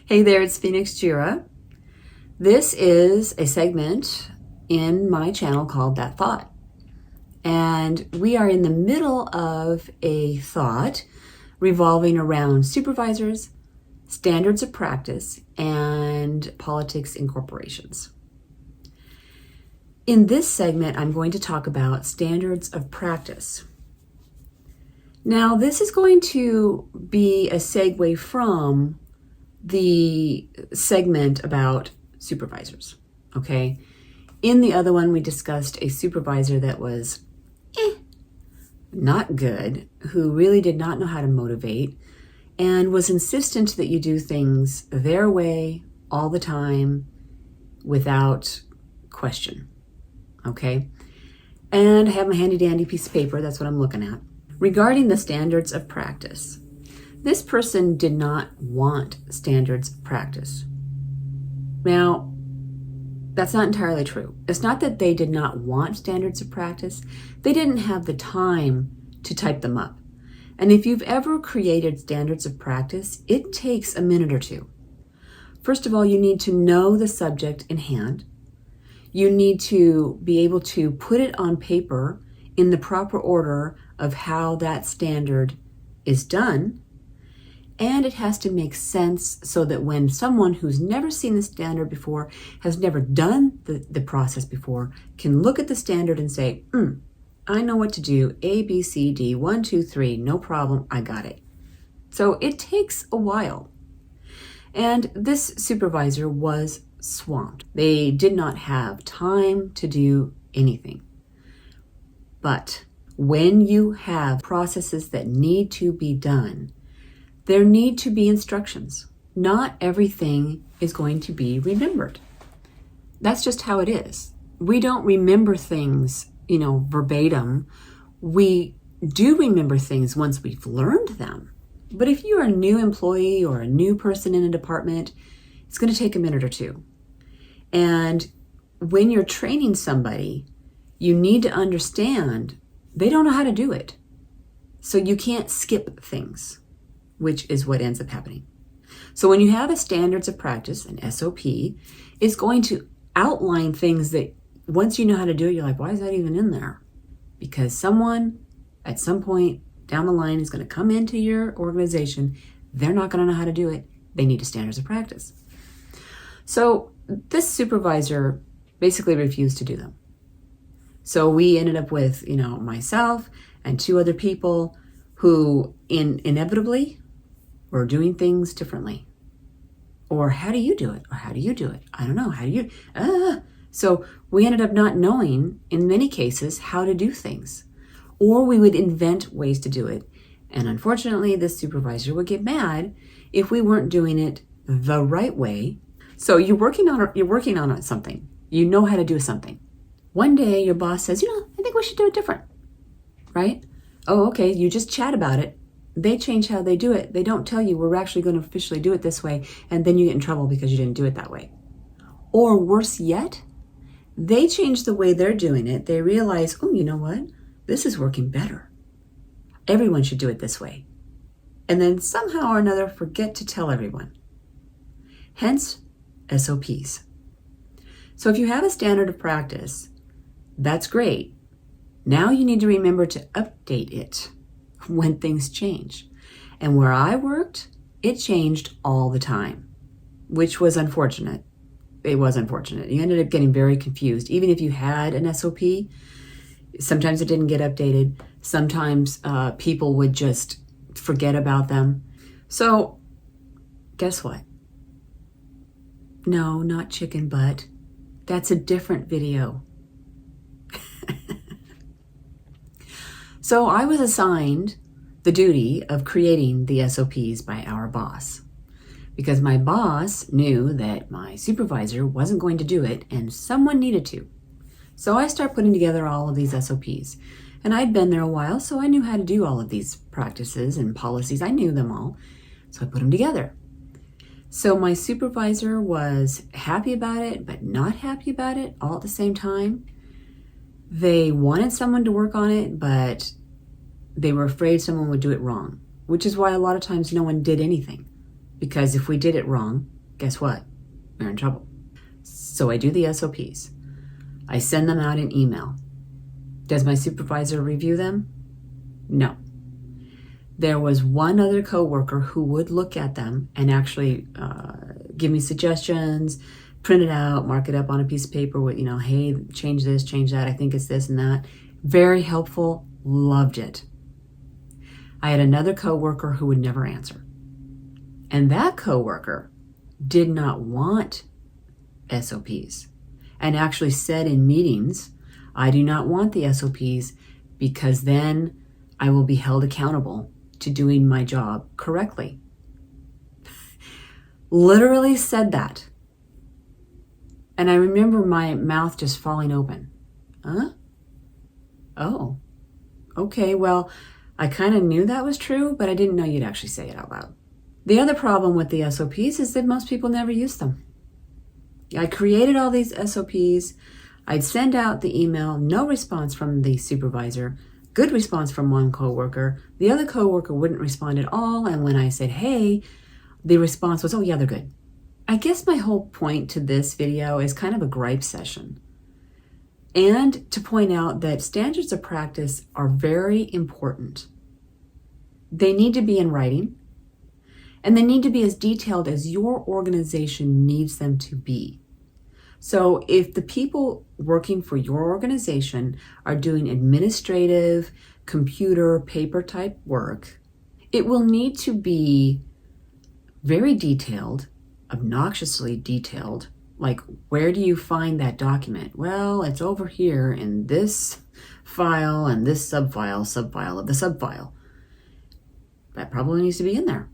Hey there, it's Phoenix Jira. This is a segment in my channel called That Thought. And we are in the middle of a thought revolving around supervisors, standards of practice, and politics in corporations. In this segment, I'm going to talk about standards of practice. Now, this is going to be a segue from the segment about supervisors, okay? In the other one, we discussed a supervisor that was not good, who really did not know how to motivate and was insistent that you do things their way all the time without question, okay? And I have my handy dandy piece of paper, that's what I'm looking at. Regarding the standards of practice, this person did not want standards of practice. Now, that's not entirely true. It's not that they did not want standards of practice. They didn't have the time to type them up. And if you've ever created standards of practice, it takes a minute or two. First of all, you need to know the subject in hand. You need to be able to put it on paper in the proper order of how that standard is done. And it has to make sense so that when someone who's never seen the standard before, has never done the process before, can look at the standard and say, I know what to do, A, B, C, D, 1, 2, 3, no problem, I got it. So it takes a while. And this supervisor was swamped. They did not have time to do anything. But when you have processes that need to be done, there need to be instructions. Not everything is going to be remembered. That's just how it is. We don't remember things, verbatim. We do remember things once we've learned them. But if you're a new employee or a new person in a department, it's going to take a minute or two. And when you're training somebody, you need to understand they don't know how to do it. So you can't skip things, which is what ends up happening. So when you have a standards of practice, an SOP, it's going to outline things that once you know how to do it, you're like, why is that even in there? Because someone at some point down the line is going to come into your organization. They're not going to know how to do it. They need a standards of practice. So this supervisor basically refused to do them. So we ended up with, myself and two other people who inevitably were doing things differently. Or how do you do it? Or how do you do it? I don't know. How do you? So we ended up not knowing, in many cases, how to do things. Or we would invent ways to do it. And unfortunately, this supervisor would get mad if we weren't doing it the right way. So you're working on something. You know how to do something. One day your boss says, I think we should do it different, right? Oh, okay, you just chat about it. They change how they do it. They don't tell you we're actually going to officially do it this way, and then you get in trouble because you didn't do it that way. Or worse yet, they change the way they're doing it. They realize, oh, you know what? This is working better. Everyone should do it this way. And then somehow or another forget to tell everyone. Hence, SOPs. So if you have a standard of practice, that's great. Now you need to remember to update it when things change. And where I worked, it changed all the time, which was unfortunate. It was unfortunate. You ended up getting very confused. Even if you had an SOP, sometimes it didn't get updated. Sometimes people would just forget about them. So guess what? No, not chicken butt. That's a different video. So I was assigned the duty of creating the SOPs by our boss because my boss knew that my supervisor wasn't going to do it and someone needed to. So I started putting together all of these SOPs. And I'd been there a while, so I knew how to do all of these practices and policies. I knew them all. So I put them together. So my supervisor was happy about it, but not happy about it all at the same time. They wanted someone to work on it, but they were afraid someone would do it wrong, which is why a lot of times no one did anything. Because if we did it wrong, guess what? We're in trouble. So I do the SOPs. I send them out in email. Does my supervisor review them? No. There was one other coworker who would look at them and actually give me suggestions, print it out, mark it up on a piece of paper with, hey, change this, change that. I think it's this and that. Very helpful. Loved it. I had another coworker who would never answer. And that coworker did not want SOPs and actually said in meetings, I do not want the SOPs because then I will be held accountable to doing my job correctly. Literally said that. And I remember my mouth just falling open. Huh? Oh, okay. Well, I kind of knew that was true, but I didn't know you'd actually say it out loud. The other problem with the SOPs is that most people never use them. I created all these SOPs. I'd send out the email, no response from the supervisor, good response from one coworker. The other coworker wouldn't respond at all. And when I said, hey, the response was, oh yeah, they're good. I guess my whole point to this video is kind of a gripe session. And to point out that standards of practice are very important. They need to be in writing, and they need to be as detailed as your organization needs them to be. So if the people working for your organization are doing administrative, computer, paper type work, it will need to be very detailed, obnoxiously detailed. Like, where do you find that document? Well, it's over here in this file and this subfile of the subfile. That probably needs to be in there.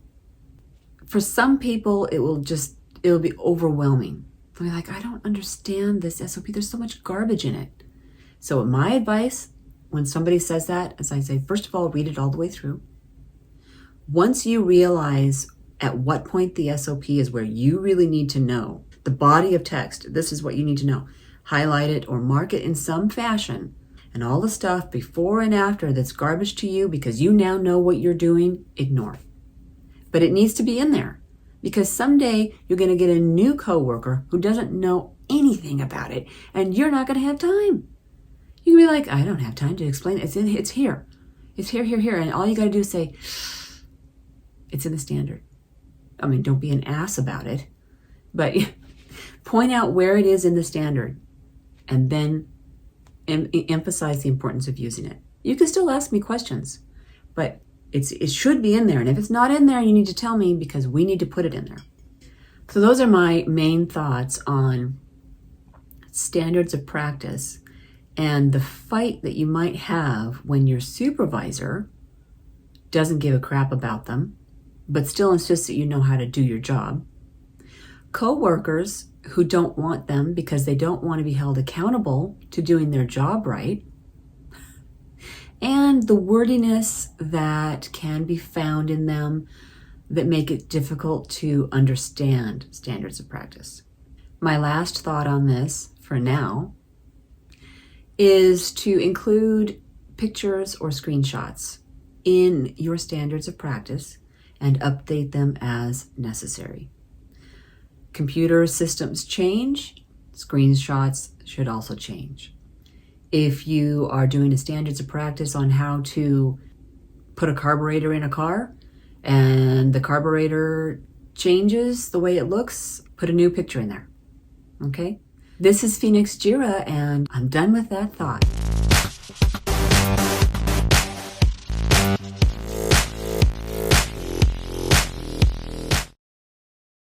For some people, it'll be overwhelming. They'll be like, I don't understand this SOP. There's so much garbage in it. So my advice when somebody says that is I say, first of all, read it all the way through. Once you realize at what point the SOP is where you really need to know, the body of text, this is what you need to know, highlight it or mark it in some fashion, and all the stuff before and after that's garbage to you because you now know what you're doing, ignore. But it needs to be in there because someday you're going to get a new coworker who doesn't know anything about it and you're not going to have time. You can be like, I don't have time to explain it. It's here. It's here. And all you got to do is say, it's in the standard. I mean, don't be an ass about it, but point out where it is in the standard and then emphasize the importance of using it. You can still ask me questions, but it should be in there. And if it's not in there, you need to tell me because we need to put it in there. So those are my main thoughts on standards of practice and the fight that you might have when your supervisor doesn't give a crap about them, but still insists that you know how to do your job. Coworkers who don't want them because they don't want to be held accountable to doing their job right. And the wordiness that can be found in them that make it difficult to understand standards of practice. My last thought on this for now is to include pictures or screenshots in your standards of practice and update them as necessary. Computer systems change, screenshots should also change. If you are doing a standards of practice on how to put a carburetor in a car and the carburetor changes the way it looks, put a new picture in there. Okay? This is Phoenix Jira, and I'm done with that thought.